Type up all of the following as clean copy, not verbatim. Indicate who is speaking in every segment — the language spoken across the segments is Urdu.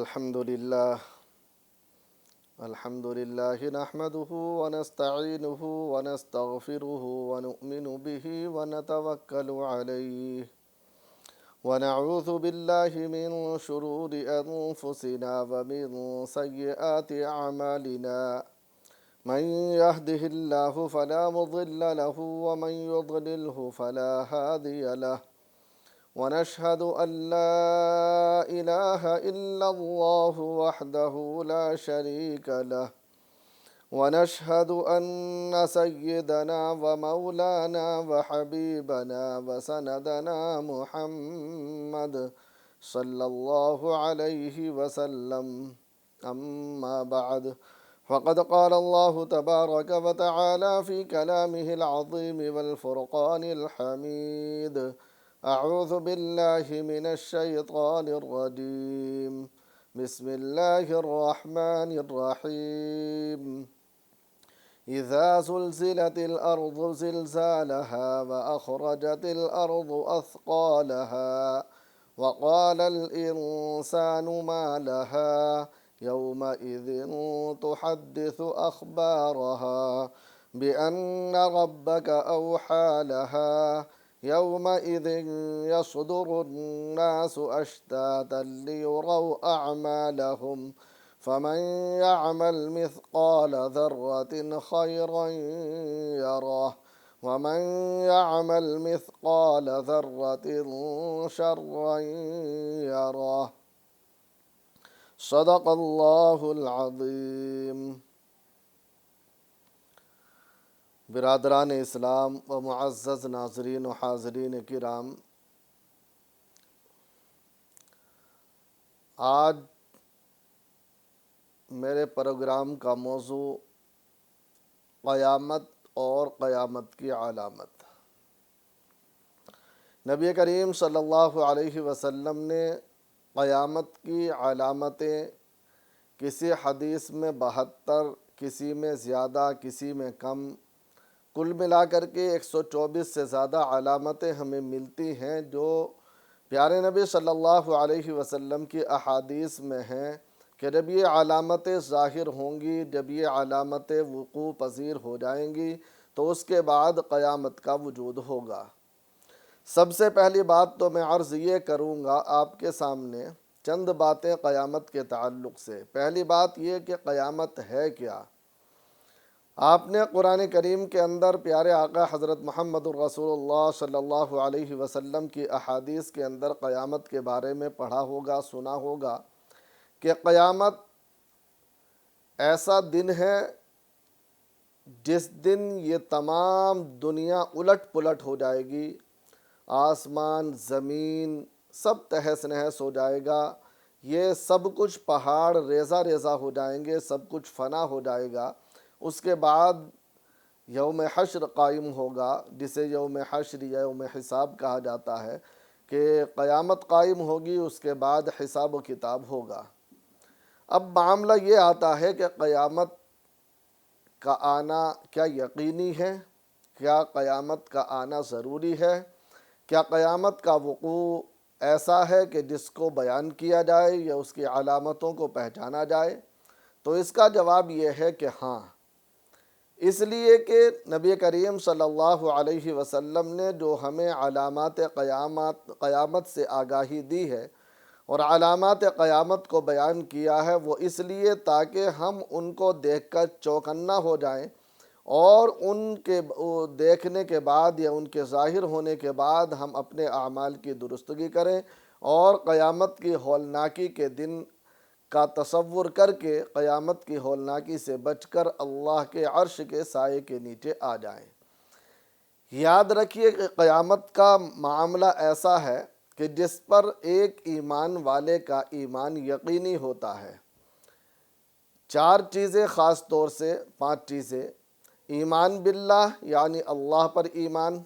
Speaker 1: الحمد لله نحمده ونستعينه ونستغفره ونؤمن به ونتوكل عليه ونعوذ بالله من شرور أنفسنا ومن سيئات أعمالنا من يهده الله فلا مضل له ومن يضلله فلا هادي له ونشهد أن لا إله إلا الله وحده لا شريك له ونشهد أن سيدنا ومولانا وحبيبنا وسندنا محمد صلى الله عليه وسلم أما بعد فقد قال الله تبارك وتعالى في كلامه العظيم والفرقان الحميد أعوذ بالله من الشيطان الرجيم بسم الله الرحمن الرحيم إذا زلزلت الأرض زلزالها وأخرجت الأرض أثقالها وقال الإنسان ما لها يومئذ تحدث أخبارها بأن ربك أوحى لها يومئذ يصدر الناس أشتاتا ليروا أعمالهم فمن يعمل مثقال ذرة خيرا يره ومن يعمل مثقال ذرة شرا يره صدق الله العظيم. برادران اسلام و معزز ناظرین و حاضرین کرام، آج میرے پروگرام کا موضوع قیامت اور قیامت کی علامت. نبی کریم صلی اللہ علیہ وسلم نے قیامت کی علامتیں کسی حدیث میں 72، کسی میں زیادہ، کسی میں کم، کل ملا کر کے 124 سے زیادہ علامتیں ہمیں ملتی ہیں جو پیارے نبی صلی اللہ علیہ وسلم کی احادیث میں ہیں کہ جب یہ علامتیں ظاہر ہوں گی، جب یہ علامتیں وقوع پذیر ہو جائیں گی تو اس کے بعد قیامت کا وجود ہوگا. سب سے پہلی بات تو میں عرض یہ کروں گا آپ کے سامنے چند باتیں قیامت کے تعلق سے. پہلی بات یہ کہ قیامت ہے کیا. آپ نے قرآن کریم کے اندر پیارے آقا حضرت محمد الرسول اللہ صلی اللہ علیہ وسلم کی احادیث کے اندر قیامت کے بارے میں پڑھا ہوگا، سنا ہوگا کہ قیامت ایسا دن ہے جس دن یہ تمام دنیا الٹ پلٹ ہو جائے گی، آسمان زمین سب تہس نہس ہو جائے گا، یہ سب کچھ پہاڑ ریزہ ریزہ ہو جائیں گے، سب کچھ فنا ہو جائے گا. اس کے بعد یوم حشر قائم ہوگا جسے یوم حشر یا یوم حساب کہا جاتا ہے کہ قیامت قائم ہوگی، اس کے بعد حساب و کتاب ہوگا. اب معاملہ یہ آتا ہے کہ قیامت کا آنا کیا یقینی ہے؟ کیا قیامت کا آنا ضروری ہے؟ کیا قیامت کا وقوع ایسا ہے کہ جس کو بیان کیا جائے یا اس کی علامتوں کو پہچانا جائے؟ تو اس کا جواب یہ ہے کہ ہاں، اس لیے کہ نبی کریم صلی اللہ علیہ وسلم نے جو ہمیں علامات قیامت سے آگاہی دی ہے اور علامات قیامت کو بیان کیا ہے، وہ اس لیے تاکہ ہم ان کو دیکھ کر چوکنا ہو جائیں اور ان کے دیکھنے کے بعد یا ان کے ظاہر ہونے کے بعد ہم اپنے اعمال کی درستگی کریں اور قیامت کی ہولناکی کے دن کا تصور کر کے قیامت کی ہولناکی سے بچ کر اللہ کے عرش کے سائے کے نیچے آ جائیں. یاد رکھیے کہ قیامت کا معاملہ ایسا ہے کہ جس پر ایک ایمان والے کا ایمان یقینی ہوتا ہے. 4 چیزیں، خاص طور سے 5 چیزیں: ایمان باللہ یعنی اللہ پر ایمان،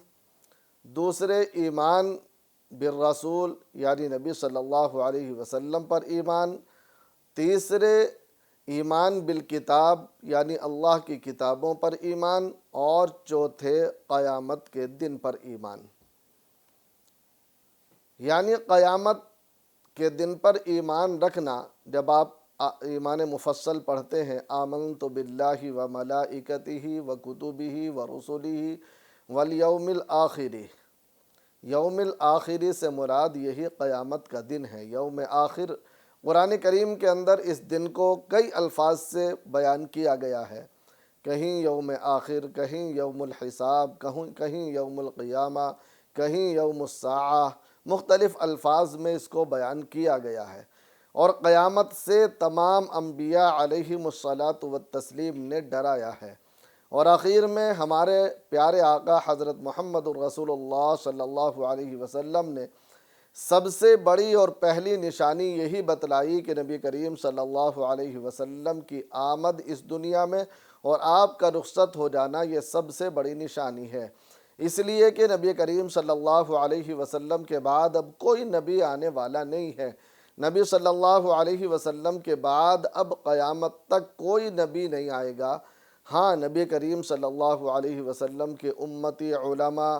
Speaker 1: دوسرے ایمان بالرسول یعنی نبی صلی اللہ علیہ وسلم پر ایمان، تیسرے ایمان بالکتاب یعنی اللہ کی کتابوں پر ایمان، اور چوتھے قیامت کے دن پر ایمان. یعنی قیامت کہ دن پر ایمان رکھنا، جب آپ ایمان مفصل پڑھتے ہیں، آمنت باللہ و ملائکتہ و کتبہ و رسلہ والیوم الآخر، یوم الآخری سے مراد یہی قیامت کا دن ہے۔ یوم آخر قرآن کریم کے اندر اس دن کو کئی الفاظ سے بیان کیا گیا ہے، کہیں یوم آخر، کہیں یوم الحساب، کہیں یوم القیامہ، کہیں یوم الساعہ، مختلف الفاظ میں اس کو بیان کیا گیا ہے۔ اور قیامت سے تمام انبیاء علیہم الصلاۃ والتسلیم نے ڈرایا ہے۔ اور آخر میں ہمارے پیارے آقا حضرت محمد الرسول اللہ صلی اللہ علیہ وسلم نے سب سے بڑی اور پہلی نشانی یہی بتلائی کہ نبی کریم صلی اللہ علیہ وسلم کی آمد اس دنیا میں اور آپ کا رخصت ہو جانا، یہ سب سے بڑی نشانی ہے۔ اس لیے کہ نبی کریم صلی اللہ علیہ وسلم کے بعد اب کوئی نبی آنے والا نہیں ہے۔ نبی صلی اللہ علیہ وسلم کے بعد اب قیامت تک کوئی نبی نہیں آئے گا۔ ہاں، نبی کریم صلی اللہ علیہ وسلم کے امتی علماء،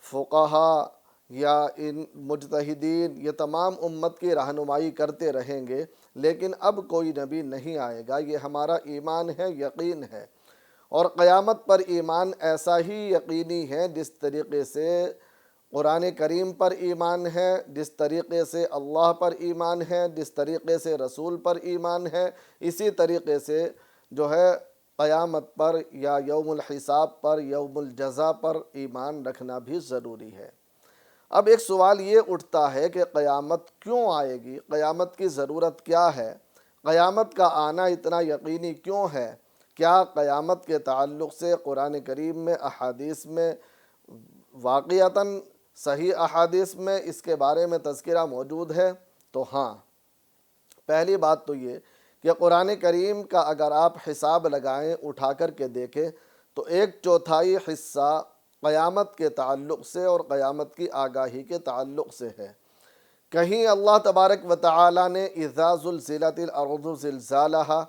Speaker 1: فقہاء یا ان مجتہدین، یہ تمام امت کی رہنمائی کرتے رہیں گے، لیکن اب کوئی نبی نہیں آئے گا۔ یہ ہمارا ایمان ہے، یقین ہے۔ اور قیامت پر ایمان ایسا ہی یقینی ہے جس طریقے سے قرآن کریم پر ایمان ہے، جس طریقے سے اللہ پر ایمان ہے، جس طریقے سے رسول پر ایمان ہے، اسی طریقے سے جو ہے قیامت پر یا یوم الحساب پر، یوم الجزا پر ایمان رکھنا بھی ضروری ہے۔ اب ایک سوال یہ اٹھتا ہے کہ قیامت کیوں آئے گی؟ قیامت کی ضرورت کیا ہے؟ قیامت کا آنا اتنا یقینی کیوں ہے؟ کیا قیامت کے تعلق سے قرآن کریم میں، احادیث میں واقعتاً صحیح احادیث میں اس کے بارے میں تذکرہ موجود ہے؟ تو ہاں، پہلی بات تو یہ کہ قرآن کریم کا اگر آپ حساب لگائیں، اٹھا کر کے دیکھیں، تو 1/4 حصہ قیامت کے تعلق سے اور قیامت کی آگاہی کے تعلق سے ہے۔ کہیں اللہ تبارک و تعالی نے اذا زلزلت الارض زلزالہا،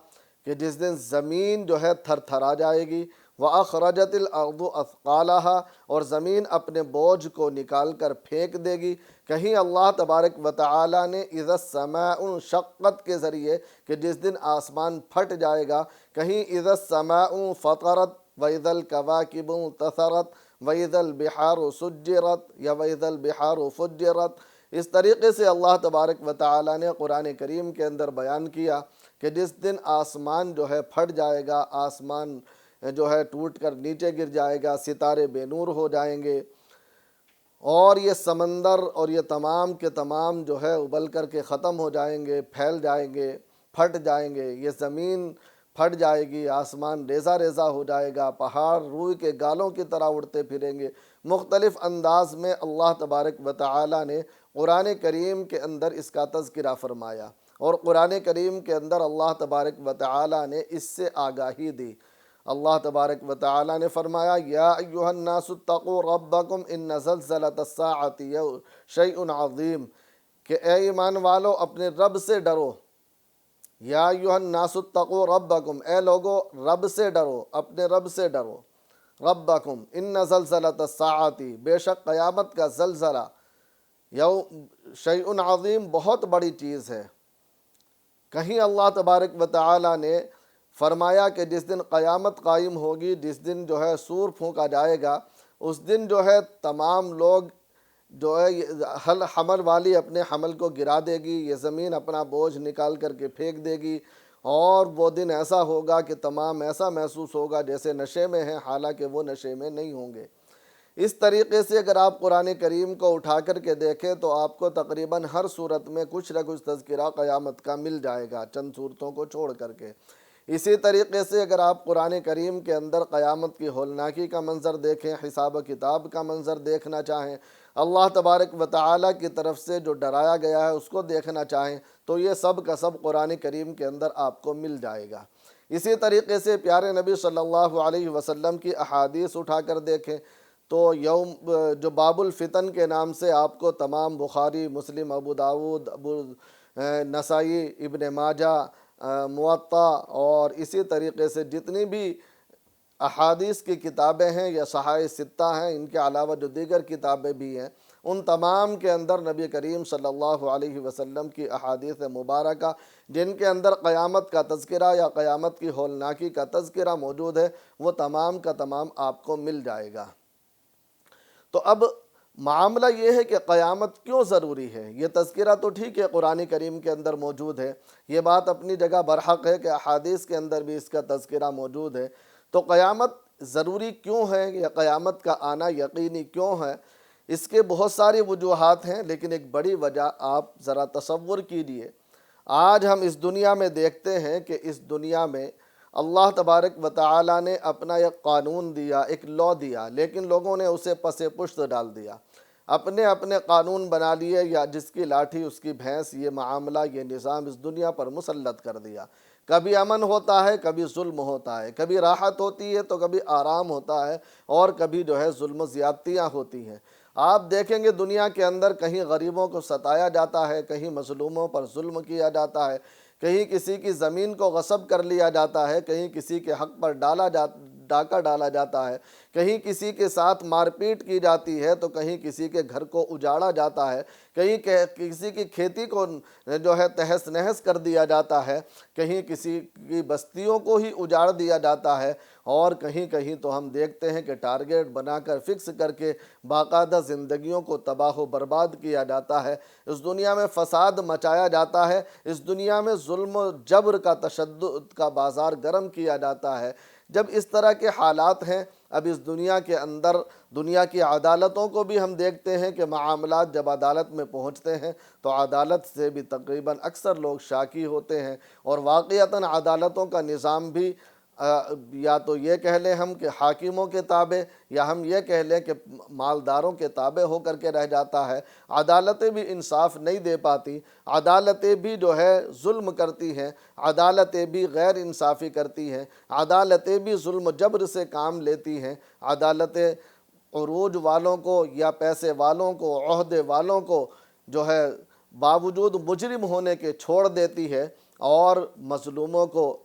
Speaker 1: کہ جس دن زمین جو ہے تھر تھرا جائے گی، وَأَخْرَجَتِ الْأَرْضُ أَثْقَالَهَا، اور زمین اپنے بوجھ کو نکال کر پھینک دے گی۔ کہیں اللہ تبارک و تعالی نے اذا السماء انشقت کے ذریعے کہ جس دن آسمان پھٹ جائے گا، کہیں اذا السماء فطرت وَإِذَا الْكَوَاكِبُ انتثرت وَإِذَا الْبِحَارُ سُجِّرَت یا وَإِذَا الْبِحَارُ فُجِّرَت۔ اس طریقے سے اللہ تبارک و تعالی نے قرآن کریم کے اندر بیان کیا کہ جس دن آسمان جو ہے پھٹ جائے گا، آسمان جو ہے ٹوٹ کر نیچے گر جائے گا، ستارے بے نور ہو جائیں گے، اور یہ سمندر اور یہ تمام کے تمام جو ہے ابل کر کے ختم ہو جائیں گے، پھیل جائیں گے، پھٹ جائیں گے، یہ زمین پھٹ جائے گی، آسمان ریزہ ریزہ ہو جائے گا، پہاڑ روئی کے گالوں کی طرح اڑتے پھریں گے۔ مختلف انداز میں اللہ تبارک و تعالی نے قرآن کریم کے اندر اس کا تذکرہ فرمایا، اور قرآن کریم کے اندر اللہ تبارک و تعالی نے اس سے آگاہی دی۔ اللہ تبارک و تعالی نے فرمایا، یا ایھا الناس اتقوا ربکم ان زلزلۃ الساعۃ شیء عظیم، کہ اے ایمان والو اپنے رب سے ڈرو۔ یا ایھا الناس اتقوا ربکم، اے لوگو رب سے ڈرو، اپنے رب سے ڈرو۔ ربکم ان زلزلۃ الساعۃ، بے شک قیامت کا زلزلہ شیء عظیم، بہت بڑی چیز ہے۔ کہیں اللہ تبارک و تعالی نے فرمایا کہ جس دن قیامت قائم ہوگی، جس دن جو ہے سور پھونکا جائے گا، اس دن جو ہے تمام لوگ جو ہے حمل والی اپنے حمل کو گرا دے گی، یہ زمین اپنا بوجھ نکال کر کے پھینک دے گی، اور وہ دن ایسا ہوگا کہ تمام ایسا محسوس ہوگا جیسے نشے میں ہیں، حالانکہ وہ نشے میں نہیں ہوں گے۔ اس طریقے سے اگر آپ قرآن کریم کو اٹھا کر کے دیکھیں تو آپ کو تقریباً ہر صورت میں کچھ نہ کچھ تذکرہ قیامت کا مل جائے گا، چند صورتوں کو چھوڑ کر کے۔ اسی طریقے سے اگر آپ قرآن کریم کے اندر قیامت کی ہولناکی کا منظر دیکھیں، حساب و کتاب کا منظر دیکھنا چاہیں، اللہ تبارک و تعالی کی طرف سے جو ڈرایا گیا ہے اس کو دیکھنا چاہیں، تو یہ سب کا سب قرآن کریم کے اندر آپ کو مل جائے گا۔ اسی طریقے سے پیارے نبی صلی اللہ علیہ وسلم کی احادیث اٹھا کر دیکھیں تو جو باب الفتن کے نام سے آپ کو تمام بخاری، مسلم، ابو داود، نسائی، ابن ماجہ، موطا اور اسی طریقے سے جتنی بھی احادیث کی کتابیں ہیں یا صحائح ستہ ہیں، ان کے علاوہ جو دیگر کتابیں بھی ہیں، ان تمام کے اندر نبی کریم صلی اللہ علیہ وسلم کی احادیث مبارکہ جن کے اندر قیامت کا تذکرہ یا قیامت کی ہولناکی کا تذکرہ موجود ہے، وہ تمام کا تمام آپ کو مل جائے گا۔ تو اب معاملہ یہ ہے کہ قیامت کیوں ضروری ہے؟ یہ تذکرہ تو ٹھیک ہے قرآن کریم کے اندر موجود ہے، یہ بات اپنی جگہ برحق ہے کہ احادیث کے اندر بھی اس کا تذکرہ موجود ہے، تو قیامت ضروری کیوں ہے یا قیامت کا آنا یقینی کیوں ہے؟ اس کے بہت ساری وجوہات ہیں، لیکن ایک بڑی وجہ آپ ذرا تصور کیجئے۔ آج ہم اس دنیا میں دیکھتے ہیں کہ اس دنیا میں اللہ تبارک و تعالی نے اپنا ایک قانون دیا، ایک لا دیا، لیکن لوگوں نے اسے پس پشت ڈال دیا، اپنے اپنے قانون بنا لیے، یا جس کی لاٹھی اس کی بھینس، یہ معاملہ، یہ نظام اس دنیا پر مسلط کر دیا۔ کبھی امن ہوتا ہے، کبھی ظلم ہوتا ہے، کبھی راحت ہوتی ہے تو کبھی آرام ہوتا ہے، اور کبھی جو ہے ظلم و زیادتیاں ہوتی ہیں۔ آپ دیکھیں گے دنیا کے اندر کہیں غریبوں کو ستایا جاتا ہے، کہیں مظلوموں پر ظلم کیا جاتا ہے، کہیں کسی کی زمین کو غصب کر لیا جاتا ہے، کہیں کسی کے حق پر ڈاکہ ڈالا جاتا ہے، کہیں کسی کے ساتھ مار پیٹ کی جاتی ہے، تو کہیں کسی کے گھر کو اجاڑا جاتا ہے، کہیں کسی کی کھیتی کو جو ہے تہس نہس کر دیا جاتا ہے، کہیں کسی کی بستیوں کو ہی اجاڑ دیا جاتا ہے، اور کہیں کہیں تو ہم دیکھتے ہیں کہ ٹارگیٹ بنا کر فکس کر کے باقاعدہ زندگیوں کو تباہ و برباد کیا جاتا ہے۔ اس دنیا میں فساد مچایا جاتا ہے، اس دنیا میں ظلم و جبر کا تشدد کا بازار گرم کیا جاتا ہے۔ جب اس طرح کے حالات ہیں، اب اس دنیا کے اندر دنیا کی عدالتوں کو بھی ہم دیکھتے ہیں کہ معاملات جب عدالت میں پہنچتے ہیں تو عدالت سے بھی تقریباً اکثر لوگ شاکی ہوتے ہیں، اور واقعتاً عدالتوں کا نظام بھی یا تو یہ کہہ لیں ہم کہ حاکموں کے تابع، یا ہم یہ کہہ لیں کہ مالداروں کے تابع ہو کر کے رہ جاتا ہے۔ عدالتیں بھی انصاف نہیں دے پاتی، عدالتیں بھی جو ہے ظلم کرتی ہیں، عدالتیں بھی غیر انصافی کرتی ہیں، عدالتیں بھی ظلم و جبر سے کام لیتی ہیں، عدالتیں عروج والوں کو یا پیسے والوں کو، عہدے والوں کو جو ہے باوجود مجرم ہونے کے چھوڑ دیتی ہے، اور مظلوموں کو،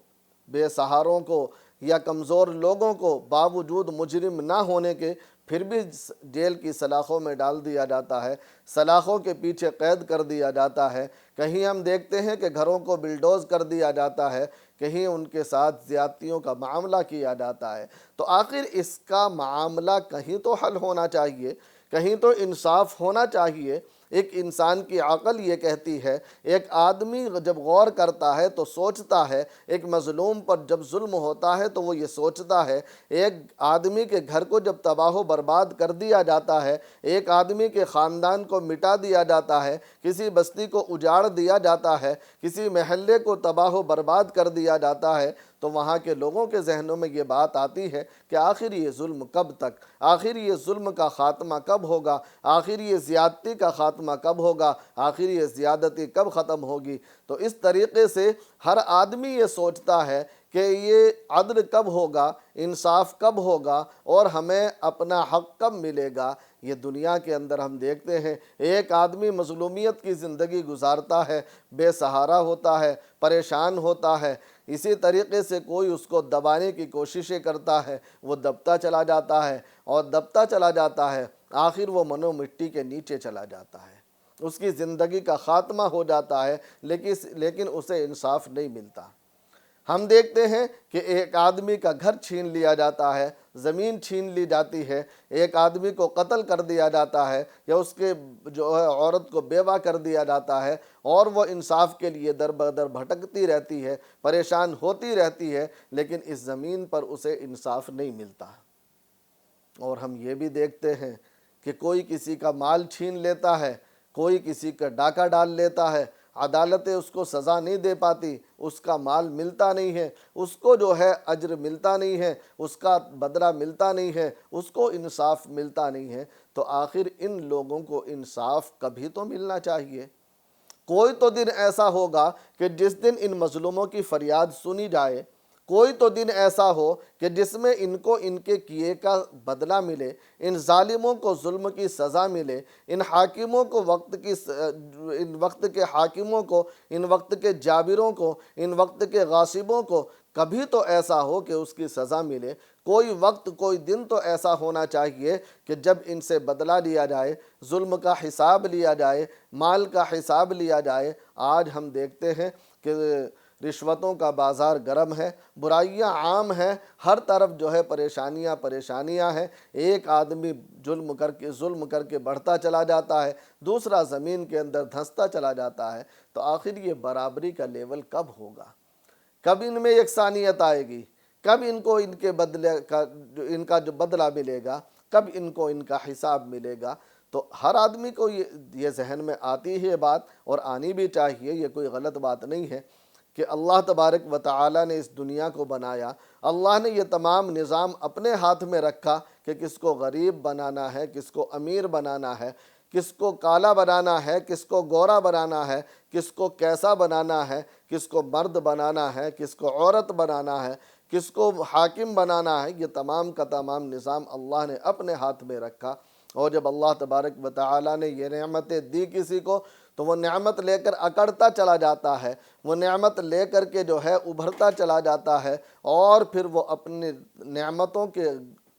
Speaker 1: بے سہاروں کو یا کمزور لوگوں کو باوجود مجرم نہ ہونے کے پھر بھی جیل کی سلاخوں میں ڈال دیا جاتا ہے، سلاخوں کے پیچھے قید کر دیا جاتا ہے۔ کہیں ہم دیکھتے ہیں کہ گھروں کو بلڈوز کر دیا جاتا ہے، کہیں ان کے ساتھ زیادتیوں کا معاملہ کیا جاتا ہے۔ تو آخر اس کا معاملہ کہیں تو حل ہونا چاہیے، کہیں تو انصاف ہونا چاہیے۔ ایک انسان کی عقل یہ کہتی ہے، ایک آدمی جب غور کرتا ہے تو سوچتا ہے، ایک مظلوم پر جب ظلم ہوتا ہے تو وہ یہ سوچتا ہے، ایک آدمی کے گھر کو جب تباہ و برباد کر دیا جاتا ہے، ایک آدمی کے خاندان کو مٹا دیا جاتا ہے، کسی بستی کو اجاڑ دیا جاتا ہے، کسی محلے کو تباہ و برباد کر دیا جاتا ہے، تو وہاں کے لوگوں کے ذہنوں میں یہ بات آتی ہے کہ آخر یہ ظلم کب تک، آخر یہ ظلم کا خاتمہ کب ہوگا، آخر یہ زیادتی کا خاتمہ کب ہوگا، آخر یہ زیادتی کب ختم ہوگی۔ تو اس طریقے سے ہر آدمی یہ سوچتا ہے کہ یہ عدل کب ہوگا، انصاف کب ہوگا، اور ہمیں اپنا حق کب ملے گا۔ یہ دنیا کے اندر ہم دیکھتے ہیں ایک آدمی مظلومیت کی زندگی گزارتا ہے، بے سہارا ہوتا ہے، پریشان ہوتا ہے، اسی طریقے سے کوئی اس کو دبانے کی کوششیں کرتا ہے، وہ دبتا چلا جاتا ہے اور دبتا چلا جاتا ہے، آخر وہ منو مٹی کے نیچے چلا جاتا ہے، اس کی زندگی کا خاتمہ ہو جاتا ہے، لیکن اسے انصاف نہیں ملتا۔ ہم دیکھتے ہیں کہ ایک آدمی کا گھر چھین لیا جاتا ہے، زمین چھین لی جاتی ہے، ایک آدمی کو قتل کر دیا جاتا ہے، یا اس کے جو ہے عورت کو بیوہ کر دیا جاتا ہے، اور وہ انصاف کے لیے در بدر بھٹکتی رہتی ہے، پریشان ہوتی رہتی ہے، لیکن اس زمین پر اسے انصاف نہیں ملتا۔ اور ہم یہ بھی دیکھتے ہیں کہ کوئی کسی کا مال چھین لیتا ہے، کوئی کسی کا ڈاکہ ڈال لیتا ہے، عدالتیں اس کو سزا نہیں دے پاتی، اس کا مال ملتا نہیں ہے، اس کو جو ہے اجر ملتا نہیں ہے، اس کا بدلہ ملتا نہیں ہے، اس کو انصاف ملتا نہیں ہے۔ تو آخر ان لوگوں کو انصاف کبھی تو ملنا چاہیے۔ کوئی تو دن ایسا ہوگا کہ جس دن ان مظلوموں کی فریاد سنی جائے، کوئی تو دن ایسا ہو کہ جس میں ان کو ان کے کیے کا بدلہ ملے، ان ظالموں کو ظلم کی سزا ملے، ان حاکموں کو ان وقت کے حاکموں کو، ان وقت کے جابروں کو، ان وقت کے غاصبوں کو کبھی تو ایسا ہو کہ اس کی سزا ملے۔ کوئی وقت، کوئی دن تو ایسا ہونا چاہیے کہ جب ان سے بدلہ لیا جائے، ظلم کا حساب لیا جائے، مال کا حساب لیا جائے۔ آج ہم دیکھتے ہیں کہ رشوتوں کا بازار گرم ہے، برائیاں عام ہیں، ہر طرف جو ہے پریشانیاں ہیں۔ ایک آدمی ظلم کر کے بڑھتا چلا جاتا ہے، دوسرا زمین کے اندر دھنستا چلا جاتا ہے۔ تو آخر یہ برابری کا لیول کب ہوگا؟ کب ان میں یکسانیت آئے گی؟ کب ان کو ان کا جو بدلہ ملے گا؟ کب ان کو ان کا حساب ملے گا؟ تو ہر آدمی کو یہ ذہن میں آتی ہے بات، اور آنی بھی چاہیے، یہ کوئی غلط بات نہیں ہے کہ اللہ تبارک و تعالی نے اس دنیا کو بنایا، اللہ نے یہ تمام نظام اپنے ہاتھ میں رکھا کہ کس کو غریب بنانا ہے، کس کو امیر بنانا ہے، کس کو کالا بنانا ہے، کس کو گورا بنانا ہے، کس کو کیسا بنانا ہے، کس کو مرد بنانا ہے، کس کو عورت بنانا ہے، کس کو حاکم بنانا ہے۔ یہ تمام کا تمام نظام اللہ نے اپنے ہاتھ میں رکھا، اور جب اللہ تبارک و تعالی نے یہ نعمتیں دی کسی کو تو وہ نعمت لے کر اکڑتا چلا جاتا ہے، وہ نعمت لے کر کے جو ہے ابھرتا چلا جاتا ہے، اور پھر وہ اپنی نعمتوں کے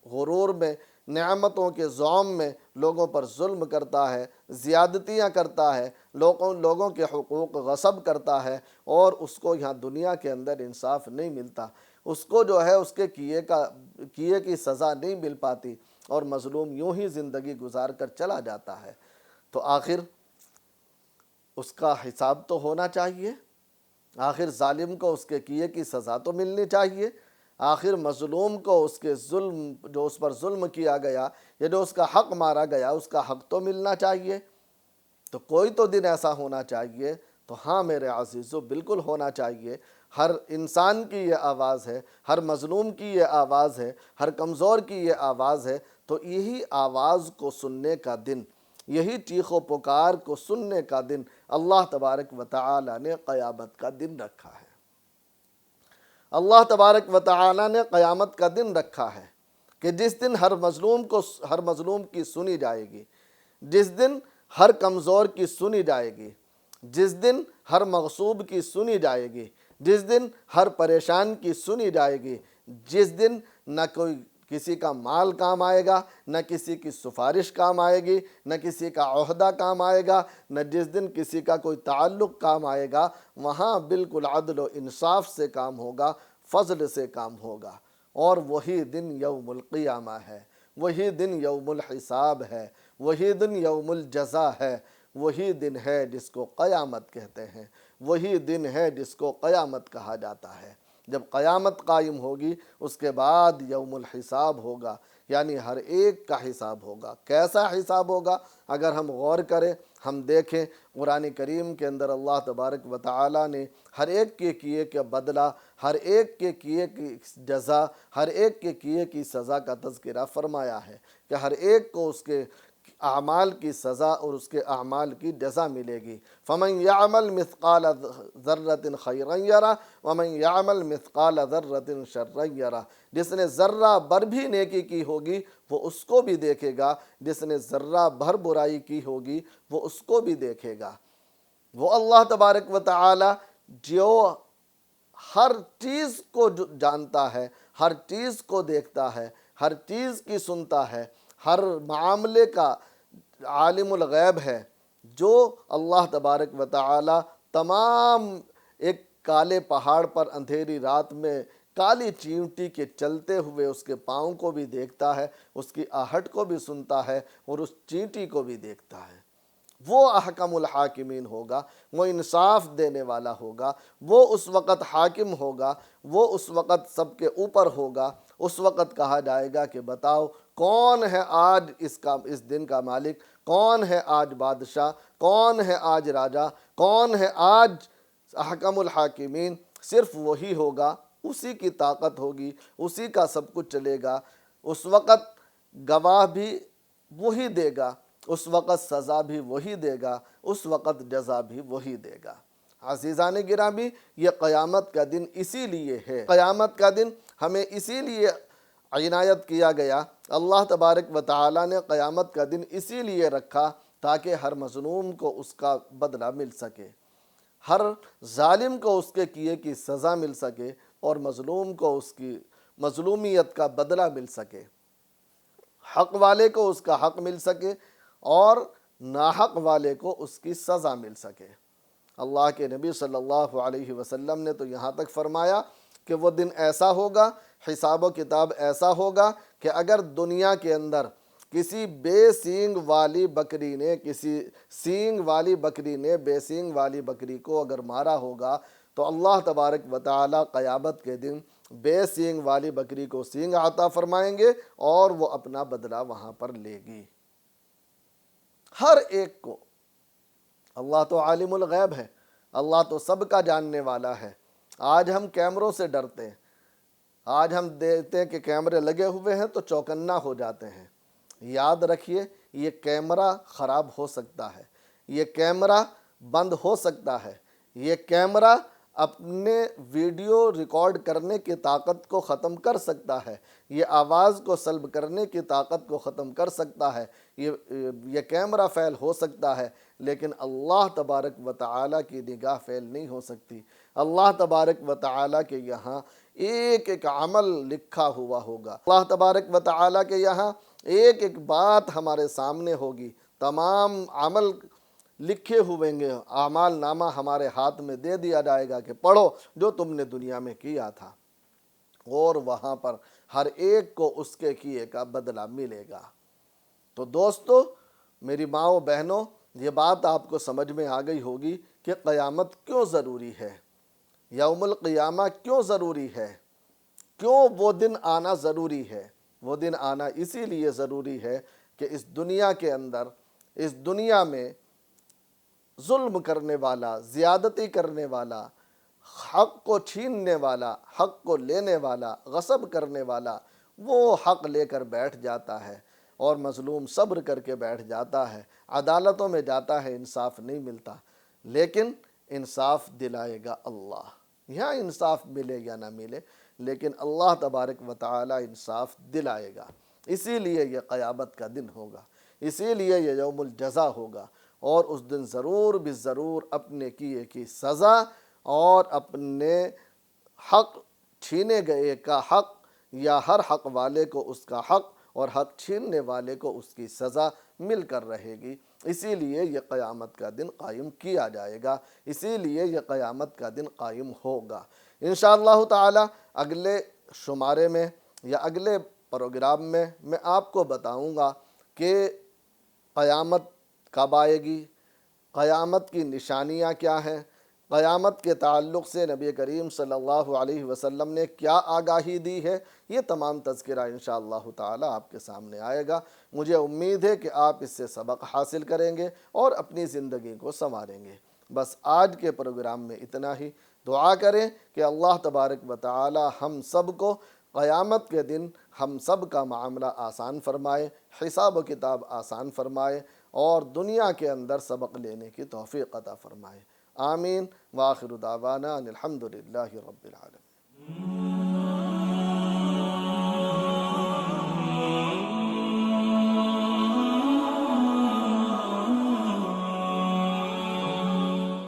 Speaker 1: غرور میں، نعمتوں کے زوم میں لوگوں پر ظلم کرتا ہے، زیادتیاں کرتا ہے، لوگوں کے حقوق غصب کرتا ہے، اور اس کو یہاں دنیا کے اندر انصاف نہیں ملتا، اس کو جو ہے اس کے کیے کی سزا نہیں مل پاتی، اور مظلوم یوں ہی زندگی گزار کر چلا جاتا ہے۔ تو آخر اس کا حساب تو ہونا چاہیے، آخر ظالم کو اس کے کیے کی سزا تو ملنی چاہیے، آخر مظلوم کو اس کے جو اس پر ظلم کیا گیا یا جو اس کا حق مارا گیا اس کا حق تو ملنا چاہیے۔ تو کوئی تو دن ایسا ہونا چاہیے۔ تو ہاں میرے عزیزو، بالکل ہونا چاہیے۔ ہر انسان کی یہ آواز ہے، ہر مظلوم کی یہ آواز ہے، ہر کمزور کی یہ آواز ہے۔ تو یہی آواز کو سننے کا دن، یہی چیخ و پکار کو سننے کا دن اللہ تبارک و تعالی نے قیامت کا دن رکھا ہے۔ اللہ تبارک و تعالی نے قیامت کا دن رکھا ہے کہ جس دن ہر مظلوم کی سنی جائے گی، جس دن ہر کمزور کی سنی جائے گی، جس دن ہر مغصوب کی سنی جائے گی، جس دن ہر پریشان کی سنی جائے گی، جس دن نہ کوئی کسی کا مال کام آئے گا، نہ کسی کی سفارش کام آئے گی، نہ کسی کا عہدہ کام آئے گا، نہ جس دن کسی کا کوئی تعلق کام آئے گا، وہاں بالکل عدل و انصاف سے کام ہوگا، فضل سے کام ہوگا۔ اور وہی دن یوم القیامہ ہے، وہی دن یوم الحساب ہے، وہی دن یوم الجزا ہے، وہی دن ہے جس کو قیامت کہتے ہیں، وہی دن ہے جس کو قیامت کہا جاتا ہے۔ جب قیامت قائم ہوگی اس کے بعد یوم الحساب ہوگا، یعنی ہر ایک کا حساب ہوگا۔ کیسا حساب ہوگا؟ اگر ہم غور کریں، ہم دیکھیں، قرآن کریم کے اندر اللہ تبارک و تعالی نے ہر ایک کے کیے کا بدلہ، ہر ایک کے کیے کی جزا، ہر ایک کے کیے کی سزا کا تذکرہ فرمایا ہے کہ ہر ایک کو اس کے اعمال کی سزا اور اس کے اعمال کی جزا ملے گی۔ فَمَنْ يَعْمَلْ مِثْقَالَ ذَرَّةٍ خَيْرًا يَرَهُ وَمَنْ يَعْمَلْ مِثْقَالَ ذَرَّةٍ شَرًّا يَرَهُ۔ جس نے ذرہ بھر بھی نیکی کی ہوگی وہ اس کو بھی دیکھے گا، جس نے ذرہ بھر برائی کی ہوگی وہ اس کو بھی دیکھے گا۔ وہ اللہ تبارک و تعالی جو ہر چیز کو جانتا ہے، ہر چیز کو دیکھتا ہے، ہر چیز کی سنتا ہے، ہر معاملے کا عالم الغیب ہے، جو اللہ تبارک و تعالی تمام ایک کالے پہاڑ پر اندھیری رات میں کالی چیونٹی کے چلتے ہوئے اس کے پاؤں کو بھی دیکھتا ہے، اس کی آہٹ کو بھی سنتا ہے، اور اس چیونٹی کو بھی دیکھتا ہے۔ وہ احکم الحاکمین ہوگا، وہ انصاف دینے والا ہوگا، وہ اس وقت حاکم ہوگا، وہ اس وقت سب کے اوپر ہوگا۔ اس وقت کہا جائے گا کہ بتاؤ کون ہے آج اس دن کا مالک، کون ہے آج بادشاہ، کون ہے آج راجہ، کون ہے آج احکم الحاکمین؟ صرف وہی ہوگا، اسی کی طاقت ہوگی، اسی کا سب کچھ چلے گا۔ اس وقت گواہ بھی وہی دے گا، اس وقت سزا بھی وہی دے گا، اس وقت جزا بھی وہی دے گا۔ عزیزان گرامی، یہ قیامت کا دن اسی لیے ہے، قیامت کا دن ہمیں اسی لیے عنایت کیا گیا، اللہ تبارک و تعالی نے قیامت کا دن اسی لیے رکھا تاکہ ہر مظلوم کو اس کا بدلہ مل سکے، ہر ظالم کو اس کے کیے کی سزا مل سکے، اور مظلوم کو اس کی مظلومیت کا بدلہ مل سکے، حق والے کو اس کا حق مل سکے اور ناحق والے کو اس کی سزا مل سکے۔ اللہ کے نبی صلی اللہ علیہ وسلم نے تو یہاں تک فرمایا کہ وہ دن ایسا ہوگا، حساب و کتاب ایسا ہوگا کہ اگر دنیا کے اندر کسی بے سینگ والی بکری نے کسی سینگ والی بکری نے بے سینگ والی بکری کو اگر مارا ہوگا تو اللہ تبارک و تعالی قیامت کے دن بے سینگ والی بکری کو سینگ عطا فرمائیں گے اور وہ اپنا بدلہ وہاں پر لے گی، ہر ایک کو۔ اللہ تو عالم الغیب ہے، اللہ تو سب کا جاننے والا ہے۔ آج ہم کیمروں سے ڈرتے ہیں، آج ہم دیکھتے ہیں کہ کیمرے لگے ہوئے ہیں تو چوکنا ہو جاتے ہیں۔ یاد رکھیے، یہ کیمرہ خراب ہو سکتا ہے، یہ کیمرہ بند ہو سکتا ہے، یہ کیمرہ اپنے ویڈیو ریکارڈ کرنے کی طاقت کو ختم کر سکتا ہے، یہ آواز کو سلب کرنے کی طاقت کو ختم کر سکتا ہے، یہ کیمرہ فیل ہو سکتا ہے، لیکن اللہ تبارک و تعالیٰ کی نگاہ فیل نہیں ہو سکتی۔ اللہ تبارک و تعالیٰ کے یہاں ایک ایک عمل لکھا ہوا ہوگا، اللہ تبارک و تعالیٰ کے یہاں ایک ایک بات ہمارے سامنے ہوگی، تمام عمل لکھے ہوئے گے، اعمال نامہ ہمارے ہاتھ میں دے دیا جائے گا کہ پڑھو جو تم نے دنیا میں کیا تھا، اور وہاں پر ہر ایک کو اس کے کیے کا بدلہ ملے گا۔ تو دوستو، میری ماؤں بہنوں، یہ بات آپ کو سمجھ میں آ گئی ہوگی کہ قیامت کیوں ضروری ہے، یوم القیامہ کیوں ضروری ہے، کیوں وہ دن آنا ضروری ہے۔ وہ دن آنا اسی لیے ضروری ہے کہ اس دنیا کے اندر، اس دنیا میں ظلم کرنے والا، زیادتی کرنے والا، حق کو چھیننے والا، حق کو لینے والا، غصب کرنے والا، وہ حق لے کر بیٹھ جاتا ہے اور مظلوم صبر کر کے بیٹھ جاتا ہے، عدالتوں میں جاتا ہے، انصاف نہیں ملتا، لیکن انصاف دلائے گا اللہ۔ یہاں انصاف ملے یا نہ ملے، لیکن اللہ تبارک و تعالی انصاف دلائے گا۔ اسی لیے یہ قیامت کا دن ہوگا، اسی لیے یہ یوم الجزا ہوگا، اور اس دن ضرور بھی ضرور اپنے کیے کی سزا اور اپنے حق چھینے گئے کا حق، یا ہر حق والے کو اس کا حق اور حق چھیننے والے کو اس کی سزا مل کر رہے گی۔ اسی لیے یہ قیامت کا دن قائم کیا جائے گا، اسی لیے یہ قیامت کا دن قائم ہوگا۔ انشاءاللہ تعالی اگلے شمارے میں یا اگلے پروگرام میں میں آپ کو بتاؤں گا کہ قیامت کب آئے گی، قیامت کی نشانیاں کیا ہیں، قیامت کے تعلق سے نبی کریم صلی اللہ علیہ وسلم نے کیا آگاہی دی ہے، یہ تمام تذکرہ انشاءاللہ تعالی آپ کے سامنے آئے گا۔ مجھے امید ہے کہ آپ اس سے سبق حاصل کریں گے اور اپنی زندگی کو سنواریں گے۔ بس آج کے پروگرام میں اتنا ہی۔ دعا کریں کہ اللہ تبارک و تعالی ہم سب کو قیامت کے دن ہم سب کا معاملہ آسان فرمائے، حساب و کتاب آسان فرمائے، اور دنیا کے اندر سبق لینے کی توفیق عطا فرمائے۔ آمین۔ وآخر دعوانا ان الحمد للہ رب العالمین۔